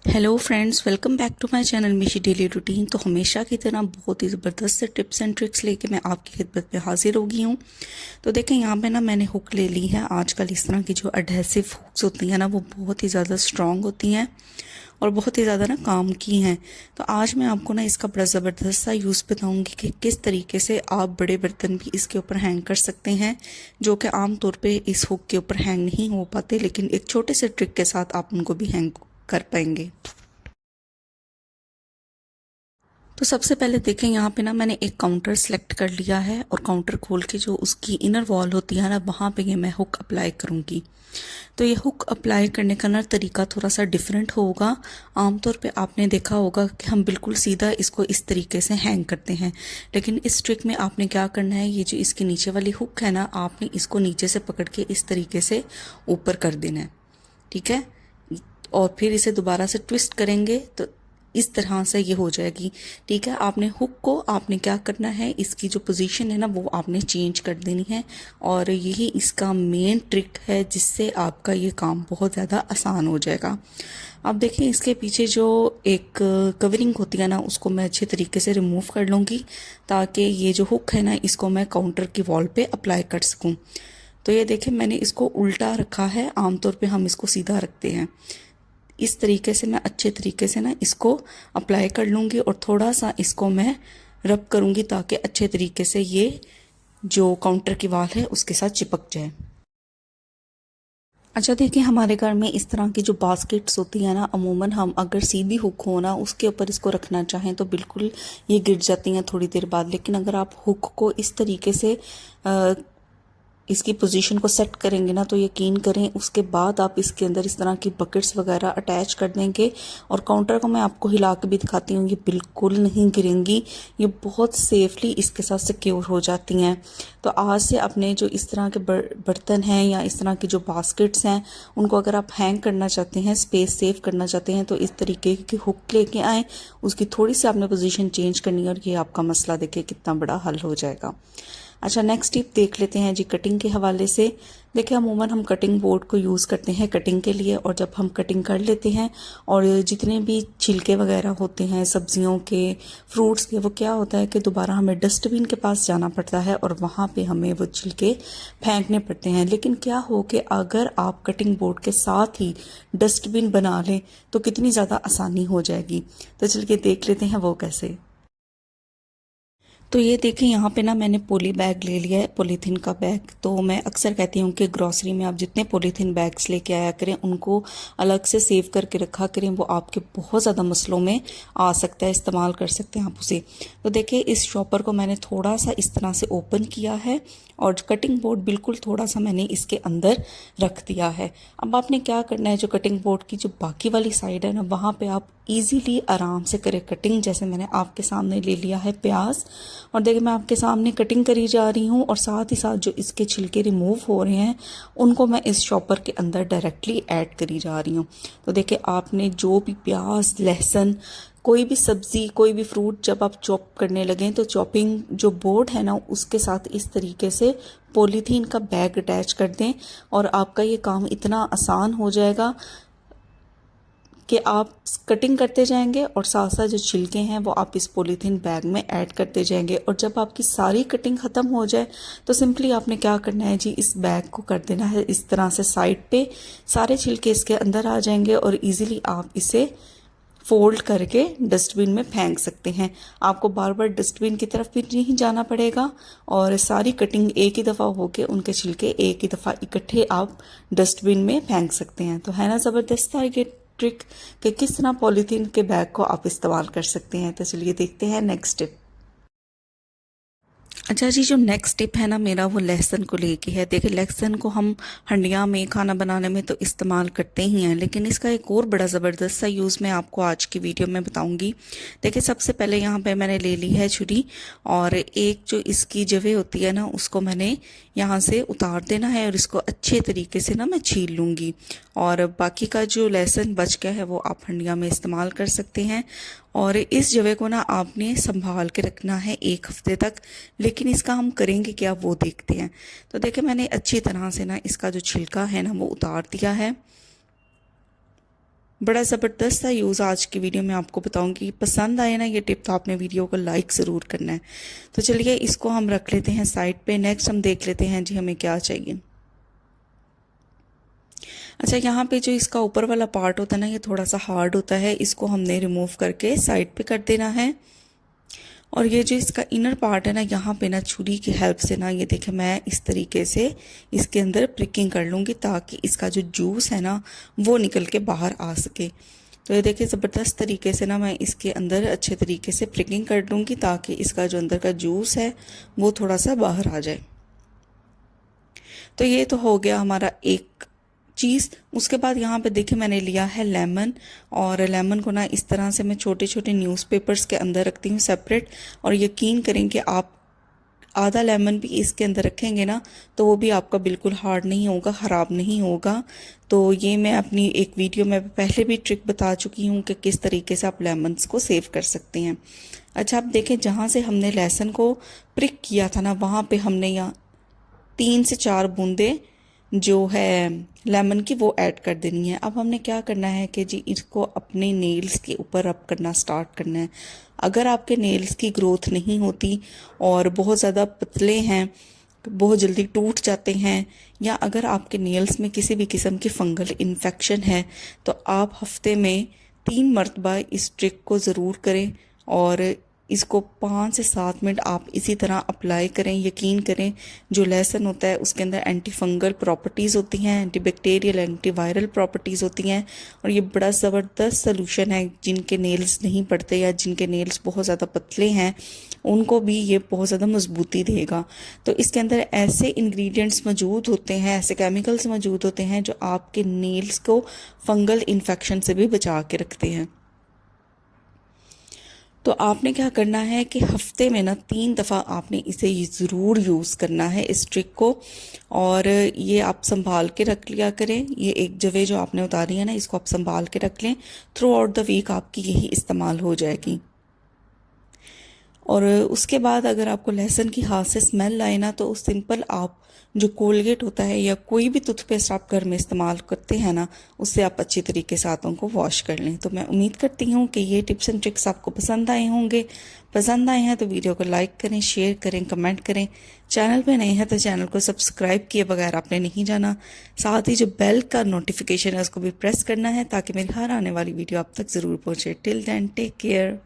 Hello friends, welcome back to my channel Mishi daily routine. तो हमेशा की तरह बहुत ही ज़बरदस्त से टिप्स एंड ट्रिक्स लेके मैं आपकी खिदमत में हाजिर हो गई हूँ। तो देखें, यहाँ पे ना मैंने हुक ले ली है। आजकल इस तरह की जो एडहेसिव हुक्स होती हैं ना, वो बहुत ही ज़्यादा स्ट्रॉन्ग होती हैं और बहुत ही ज़्यादा ना काम की हैं। तो आज मैं आपको ना इसका बड़ा ज़बरदस्त सा यूज़ बताऊंगी कि किस तरीके से आप बड़े बर्तन भी इसके ऊपर हैंग कर सकते हैं, जो कि आम तौर पे इस हुक के ऊपर हैंग नहीं हो पाते, लेकिन एक छोटे से ट्रिक के साथ आप उनको भी हैंग कर पाएंगे। तो सबसे पहले देखें, यहाँ पे ना मैंने एक काउंटर सेलेक्ट कर लिया है और काउंटर खोल के जो उसकी इनर वॉल होती है ना, वहाँ पे ये मैं हुक अप्लाई करूँगी। तो ये हुक अप्लाई करने का ना तरीका थोड़ा सा डिफरेंट होगा। आमतौर पे आपने देखा होगा कि हम बिल्कुल सीधा इसको इस तरीके से हैंग करते हैं, लेकिन इस ट्रिक में आपने क्या करना है, ये जो इसकी नीचे वाली हुक है ना, आपने इसको नीचे से पकड़ के इस तरीके से ऊपर कर देना है। ठीक है, और फिर इसे दोबारा से ट्विस्ट करेंगे तो इस तरह से ये हो जाएगी। ठीक है, आपने हुक को आपने क्या करना है, इसकी जो पोजीशन है ना, वो आपने चेंज कर देनी है और यही इसका मेन ट्रिक है, जिससे आपका ये काम बहुत ज़्यादा आसान हो जाएगा। अब देखिए, इसके पीछे जो एक कवरिंग होती है ना, उसको मैं अच्छे तरीके से रिमूव कर लूँगी, ताकि ये जो हुक है ना, इसको मैं काउंटर की वॉल पे अप्लाई कर सकूँ। तो ये देखें, मैंने इसको उल्टा रखा है। आमतौर पे हम इसको सीधा रखते हैं। इस तरीके से मैं अच्छे तरीके से ना इसको अप्लाई कर लूँगी और थोड़ा सा इसको मैं रब करूँगी, ताकि अच्छे तरीके से ये जो काउंटर की वॉल है उसके साथ चिपक जाए। अच्छा देखिए, हमारे घर में इस तरह की जो बास्केट्स होती है ना, अमूमन हम अगर सीधी हुक हो ना, उसके ऊपर इसको रखना चाहें तो बिल्कुल ये गिर जाती हैं थोड़ी देर बाद। लेकिन अगर आप हुक को इस तरीके से इसकी पोजीशन को सेट करेंगे ना, तो यकीन करें उसके बाद आप इसके अंदर इस तरह की बकेट्स वगैरह अटैच कर देंगे। और काउंटर को मैं आपको हिला के भी दिखाती हूँ, ये बिल्कुल नहीं गिरेंगी, ये बहुत सेफली इसके साथ सिक्योर हो जाती हैं। तो आज से अपने जो इस तरह के बर्तन हैं या इस तरह की जो बास्केट्स हैं, उनको अगर आप हैंग करना चाहते हैं, स्पेस सेव करना चाहते हैं, तो इस तरीके की हुक लेके आएँ। उसकी थोड़ी सी आपने पोजीशन चेंज करनी है और ये आपका मसला देखिए कितना बड़ा हल हो जाएगा। अच्छा, नेक्स्ट टिप देख लेते हैं जी, कटिंग के हवाले से। देखिए, अमूमन हम कटिंग बोर्ड को यूज़ करते हैं कटिंग के लिए, और जब हम कटिंग कर लेते हैं और जितने भी छिलके वगैरह होते हैं सब्जियों के, फ्रूट्स के, वो क्या होता है कि दोबारा हमें डस्टबिन के पास जाना पड़ता है और वहाँ पे हमें वो छिलके फेंकने पड़ते हैं। लेकिन क्या हो कि अगर आप कटिंग बोर्ड के साथ ही डस्टबिन बना लें तो कितनी ज़्यादा आसानी हो जाएगी। तो चलिए देख लेते हैं वो कैसे। तो ये देखें, यहाँ पे ना मैंने पॉली बैग ले लिया है, पॉलीथीन का बैग। तो मैं अक्सर कहती हूँ कि ग्रॉसरी में आप जितने पॉलीथीन बैग्स लेके आया करें, उनको अलग से सेव करके रखा करें। वो आपके बहुत ज़्यादा मसलों में आ सकता है, इस्तेमाल कर सकते हैं आप उसे। तो देखिए, इस शॉपर को मैंने थोड़ा सा इस तरह से ओपन किया है और कटिंग बोर्ड बिल्कुल थोड़ा सा मैंने इसके अंदर रख दिया है। अब आपने क्या करना है, जो कटिंग बोर्ड की जो बाकी वाली साइड है ना, वहाँ पे आप इजीली आराम से करें कटिंग। जैसे मैंने आपके सामने ले लिया है प्याज, और देखिए मैं आपके सामने कटिंग करी जा रही हूँ, और साथ ही साथ जो इसके छिलके रिमूव हो रहे हैं उनको मैं इस शॉपर के अंदर डायरेक्टली ऐड करी जा रही हूँ। तो देखिए, आपने जो भी प्याज, लहसुन, कोई भी सब्जी, कोई भी फ्रूट जब आप चॉप करने लगें, तो चॉपिंग जो बोर्ड है ना, उसके साथ इस तरीके से पॉलीथीन का बैग अटैच कर दें और आपका ये काम इतना आसान हो जाएगा कि आप कटिंग करते जाएंगे और साथ साथ जो छिलके हैं वो आप इस पॉलीथीन बैग में ऐड करते जाएंगे। और जब आपकी सारी कटिंग ख़त्म हो जाए तो सिंपली आपने क्या करना है जी, इस बैग को कर देना है इस तरह से साइड पे। सारे छिलके इसके अंदर आ जाएंगे और इजीली आप इसे फोल्ड करके डस्टबिन में फेंक सकते हैं। आपको बार बार डस्टबिन की तरफ भी नहीं जाना पड़ेगा और सारी कटिंग एक ही दफ़ा होके उनके छिलके एक ही दफ़ा इकट्ठे आप डस्टबिन में फेंक सकते हैं। तो है ना ज़बरदस्त था ये ट्रिक कि किस तरह पॉलीथीन के बैग को आप इस्तेमाल कर सकते हैं। तो चलिए देखते हैं नेक्स्ट टिप। अच्छा जी, जो नेक्स्ट टिप है ना मेरा, वो लहसुन को लेके है। देखिए, लहसुन को हम हंडिया में खाना बनाने में तो इस्तेमाल करते ही हैं, लेकिन इसका एक और बड़ा ज़बरदस्त सा यूज़ मैं आपको आज की वीडियो में बताऊंगी। देखिए, सबसे पहले यहाँ पे मैंने ले ली है छुरी, और एक जो इसकी जवे होती है ना, उसको मैंने यहाँ से उतार देना है और इसको अच्छे तरीके से ना मैं छील लूँगी। और बाकी का जो लहसुन बच गया है वो आप हंडिया में इस्तेमाल कर सकते हैं। और इस जवे को ना आपने संभाल के रखना है 1 हफ्ते तक। लेकिन इसका हम करेंगे क्या, वो देखते हैं। तो देखिए, मैंने अच्छी तरह से ना इसका जो छिलका है ना वो उतार दिया है। बड़ा ज़बरदस्त सा यूज़ आज की वीडियो में आपको बताऊंगी। पसंद आए ना ये टिप तो आपने वीडियो को लाइक ज़रूर करना है। तो चलिए इसको हम रख लेते हैं साइड पे। नेक्स्ट हम देख लेते हैं जी हमें क्या चाहिए। अच्छा, यहाँ पे जो इसका ऊपर वाला पार्ट होता है ना, ये थोड़ा सा हार्ड होता है, इसको हमने रिमूव करके साइड पे कर देना है। और ये जो इसका इनर पार्ट है ना, यहाँ पे ना छुरी की हेल्प से ना, ये देखें मैं इस तरीके से इसके अंदर प्रिकिंग कर लूँगी ताकि इसका जो जूस है ना वो निकल के बाहर आ सके। तो ये देखिए ज़बरदस्त तरीके से ना मैं इसके अंदर अच्छे तरीके से प्रिकिंग कर लूँगी ताकि इसका जो अंदर का जूस है वो थोड़ा सा बाहर आ जाए। तो ये तो हो गया हमारा एक चीज़। उसके बाद यहाँ पे देखिए मैंने लिया है लेमन, और लेमन को ना इस तरह से मैं छोटे छोटे न्यूज़पेपर्स के अंदर रखती हूँ सेपरेट। और यकीन करें कि आप आधा लेमन भी इसके अंदर रखेंगे ना तो वो भी आपका बिल्कुल हार्ड नहीं होगा, ख़राब नहीं होगा। तो ये मैं अपनी एक वीडियो में पहले भी ट्रिक बता चुकी हूँ कि किस तरीके से आप लेमन्स को सेव कर सकते हैं। अच्छा, आप देखें जहाँ से हमने लहसुन को प्रिक किया था ना, वहाँ पे हमने यहाँ 3 से 4 बूंदे जो है लेमन की वो ऐड कर देनी है। अब हमने क्या करना है कि जी इसको अपने नेल्स के ऊपर रब करना स्टार्ट करना है। अगर आपके नेल्स की ग्रोथ नहीं होती और बहुत ज़्यादा पतले हैं, बहुत जल्दी टूट जाते हैं, या अगर आपके नेल्स में किसी भी किस्म की फंगल इन्फेक्शन है, तो आप हफ्ते में 3 मरतबा इस ट्रिक को ज़रूर करें और इसको 5 से 7 मिनट आप इसी तरह अप्लाई करें। यकीन करें जो लहसुन होता है उसके अंदर एंटी फंगल प्रॉपर्टीज़ होती हैं, एंटीबैक्टीरियल एंटीवायरल प्रॉपर्टीज़ होती हैं, और ये बड़ा ज़बरदस्त सलूशन है। जिनके नेल्स नहीं पड़ते या जिनके नेल्स बहुत ज़्यादा पतले हैं उनको भी ये बहुत ज़्यादा मजबूती देगा। तो इसके अंदर ऐसे इंग्रेडिएंट्स मौजूद होते हैं, ऐसे केमिकल्स मौजूद होते हैं जो आपके नेल्स को फंगल इन्फेक्शन से भी बचा के रखते हैं। तो आपने क्या करना है कि हफ्ते में ना 3 दफ़ा आपने इसे ज़रूर यूज़ करना है इस ट्रिक को, और ये आप संभाल के रख लिया करें। ये एक जगह जो आपने उतारी है ना, इसको आप संभाल के रख लें। थ्रू आउट द वीक आपकी यही इस्तेमाल हो जाएगी। और उसके बाद अगर आपको लहसुन की हाथ से स्मेल आए ना, तो सिंपल आप जो कोलगेट होता है या कोई भी टूथपेस्ट आप घर में इस्तेमाल करते हैं ना, उससे आप अच्छी तरीके से हाथों को वॉश कर लें। तो मैं उम्मीद करती हूँ कि ये टिप्स एंड ट्रिक्स आपको पसंद आए होंगे। पसंद आए हैं तो वीडियो को लाइक करें, शेयर करें, कमेंट करें। चैनल पे नए हैं तो चैनल को सब्सक्राइब किए बगैर आपने नहीं जाना। साथ ही जो बेल का नोटिफिकेशन है उसको भी प्रेस करना है ताकि मेरी हर आने वाली वीडियो आप तक ज़रूर पहुँचे। Till then take care.